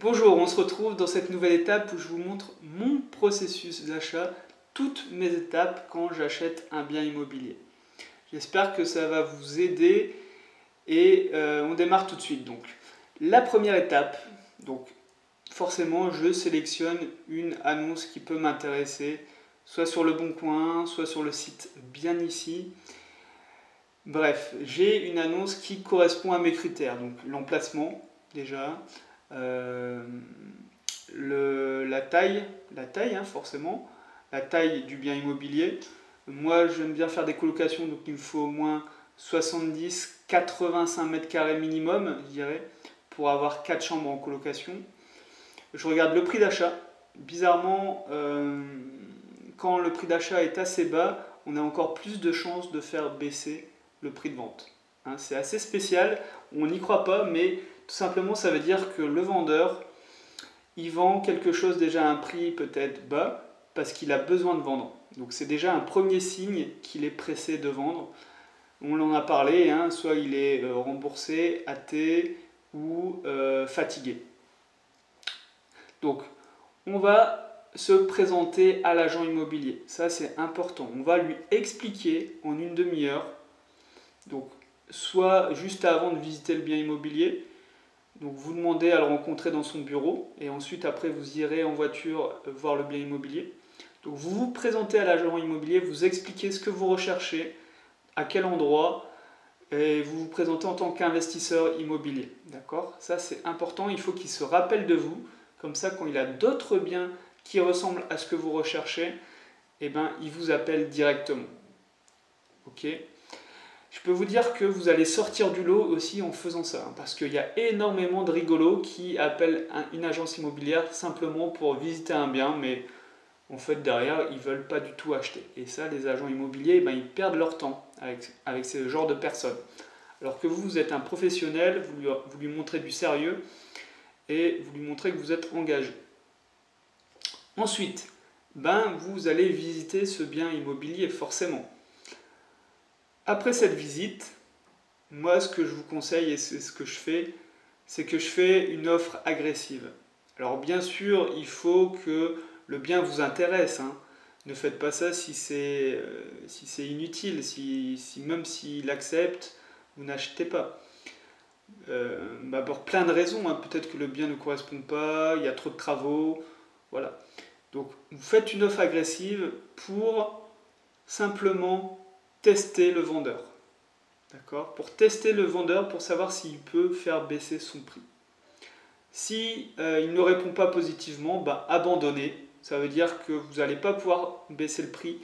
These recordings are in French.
Bonjour, on se retrouve dans cette nouvelle étape où je vous montre mon processus d'achat, toutes mes étapes quand j'achète un bien immobilier. J'espère que ça va vous aider et on démarre tout de suite. Donc, la première étape, donc forcément je sélectionne une annonce qui peut m'intéresser, soit sur le Bon Coin, soit sur le site Bien Ici. Bref, j'ai une annonce qui correspond à mes critères, donc l'emplacement déjà, la taille hein, forcément, la taille du bien immobilier. Moi j'aime bien faire des colocations, donc il me faut au moins 70-85 mètres carrés minimum, je dirais, pour avoir 4 chambres en colocation. Je regarde le prix d'achat. Bizarrement, quand le prix d'achat est assez bas, on a encore plus de chances de faire baisser le prix de vente. Hein, c'est assez spécial, on n'y croit pas, mais tout simplement ça veut dire que le vendeur, il vend quelque chose déjà à un prix peut-être bas, parce qu'il a besoin de vendre. Donc c'est déjà un premier signe qu'il est pressé de vendre. On en a parlé, hein, soit il est remboursé, athée ou fatigué. Donc on va se présenter à l'agent immobilier, ça c'est important. On va lui expliquer en une demi-heure, donc soit juste avant de visiter le bien immobilier, donc vous demandez à le rencontrer dans son bureau et ensuite après vous irez en voiture voir le bien immobilier. Donc vous vous présentez à l'agent immobilier, vous expliquez ce que vous recherchez, à quel endroit, et vous vous présentez en tant qu'investisseur immobilier. D'accord ? Ça c'est important, il faut qu'il se rappelle de vous, comme ça quand il a d'autres biens qui ressemblent à ce que vous recherchez, eh ben, il vous appelle directement. Ok ? Je peux vous dire que vous allez sortir du lot aussi en faisant ça, hein, parce qu'il y a énormément de rigolos qui appellent une agence immobilière simplement pour visiter un bien, mais en fait derrière ils ne veulent pas du tout acheter. Et ça, les agents immobiliers, ben, ils perdent leur temps avec ce genre de personnes. Alors que vous êtes un professionnel, vous lui montrez du sérieux et vous lui montrez que vous êtes engagé. Ensuite, ben, vous allez visiter ce bien immobilier forcément. Après cette visite, moi ce que je vous conseille et c'est ce que je fais, c'est que je fais une offre agressive. Alors bien sûr, il faut que le bien vous intéresse, hein. Ne faites pas ça si c'est inutile, même s'il accepte, vous n'achetez pas. Pour plein de raisons, hein. Peut-être que le bien ne correspond pas, il y a trop de travaux, voilà. Donc vous faites une offre agressive pour simplement tester le vendeur. D'accord ? Pour tester le vendeur, pour savoir s'il peut faire baisser son prix. Si il ne répond pas positivement, abandonnez. Ça veut dire que vous n'allez pas pouvoir baisser le prix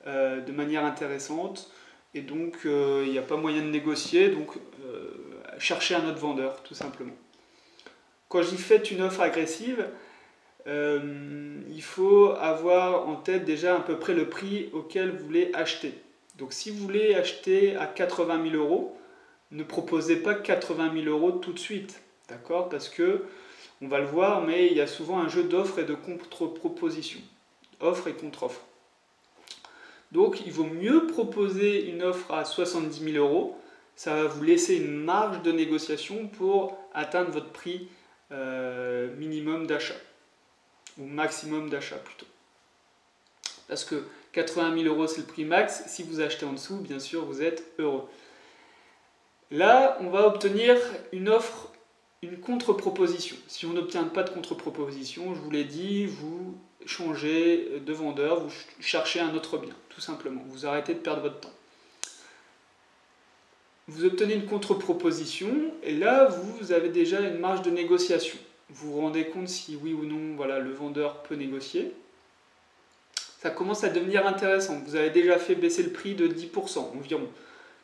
de manière intéressante. Et donc, il n'y a pas moyen de négocier. Donc, cherchez un autre vendeur, tout simplement. Quand j'y fais une offre agressive, il faut avoir en tête déjà à peu près le prix auquel vous voulez acheter. Donc si vous voulez acheter à 80 000 euros, ne proposez pas 80 000 euros tout de suite. D'accord ? Parce que, on va le voir, mais il y a souvent un jeu d'offres et de contre-propositions. Offre et contre-offre. Donc il vaut mieux proposer une offre à 70 000 euros. Ça va vous laisser une marge de négociation pour atteindre votre prix minimum d'achat. Ou maximum d'achat plutôt. Parce que 80 000 euros c'est le prix max, si vous achetez en dessous, bien sûr vous êtes heureux. Là, on va obtenir une offre, une contre-proposition. Si on n'obtient pas de contre-proposition, je vous l'ai dit, vous changez de vendeur, vous cherchez un autre bien, tout simplement. Vous arrêtez de perdre votre temps. Vous obtenez une contre-proposition, et là, vous avez déjà une marge de négociation. Vous vous rendez compte si oui ou non, voilà, le vendeur peut négocier. Ça commence à devenir intéressant. Vous avez déjà fait baisser le prix de 10% environ.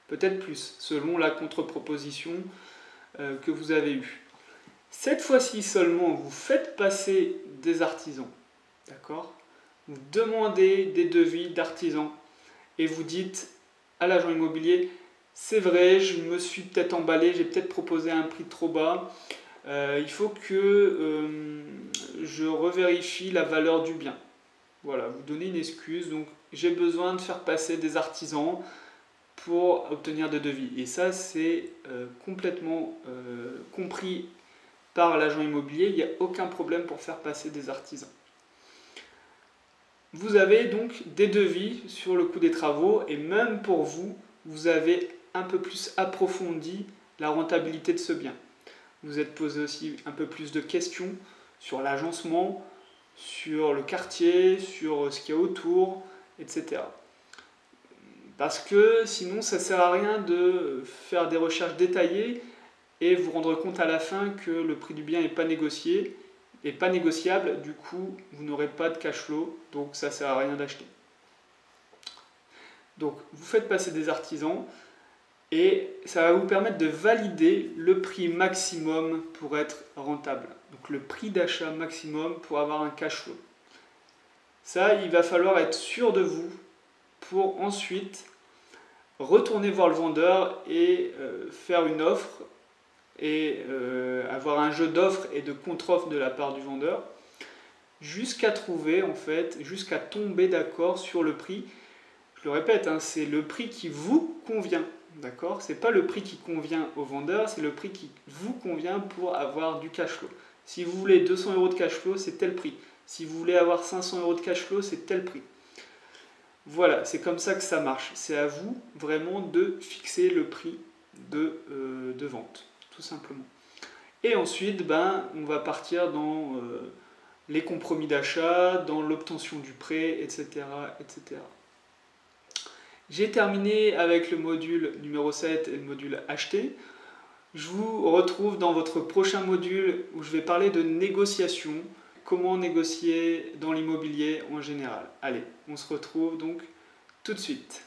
Peut-être plus, selon la contre-proposition que vous avez eue. Cette fois-ci seulement, vous faites passer des artisans. D'accord ? Vous demandez des devis d'artisans et vous dites à l'agent immobilier, c'est vrai, je me suis peut-être emballé, j'ai peut-être proposé un prix trop bas. Il faut que je revérifie la valeur du bien. Voilà, vous donnez une excuse, donc j'ai besoin de faire passer des artisans pour obtenir des devis. Et ça, c'est complètement compris par l'agent immobilier, il n'y a aucun problème pour faire passer des artisans. Vous avez donc des devis sur le coût des travaux et même pour vous, vous avez un peu plus approfondi la rentabilité de ce bien. Vous êtes posé aussi un peu plus de questions sur l'agencement, sur le quartier, sur ce qu'il y a autour, etc. Parce que sinon, ça ne sert à rien de faire des recherches détaillées et vous rendre compte à la fin que le prix du bien n'est pas négocié, et pas négociable, du coup, vous n'aurez pas de cash flow, donc ça ne sert à rien d'acheter. Donc, vous faites passer des artisans, et ça va vous permettre de valider le prix maximum pour être rentable. Donc le prix d'achat maximum pour avoir un cash flow. Ça, il va falloir être sûr de vous pour ensuite retourner voir le vendeur et faire une offre et avoir un jeu d'offres et de contre-offres de la part du vendeur jusqu'à trouver, en fait, jusqu'à tomber d'accord sur le prix. Je le répète, hein, c'est le prix qui vous convient. D'accord ? C'est pas le prix qui convient au vendeur, c'est le prix qui vous convient pour avoir du cash flow. Si vous voulez 200 € de cash flow, c'est tel prix. Si vous voulez avoir 500 € de cash flow, c'est tel prix. Voilà, c'est comme ça que ça marche. C'est à vous vraiment de fixer le prix de vente, tout simplement. Et ensuite, on va partir dans les compromis d'achat, dans l'obtention du prêt, etc., etc. J'ai terminé avec le module numéro 7 et le module acheter. Je vous retrouve dans votre prochain module où je vais parler de négociation, comment négocier dans l'immobilier en général. Allez, on se retrouve donc tout de suite.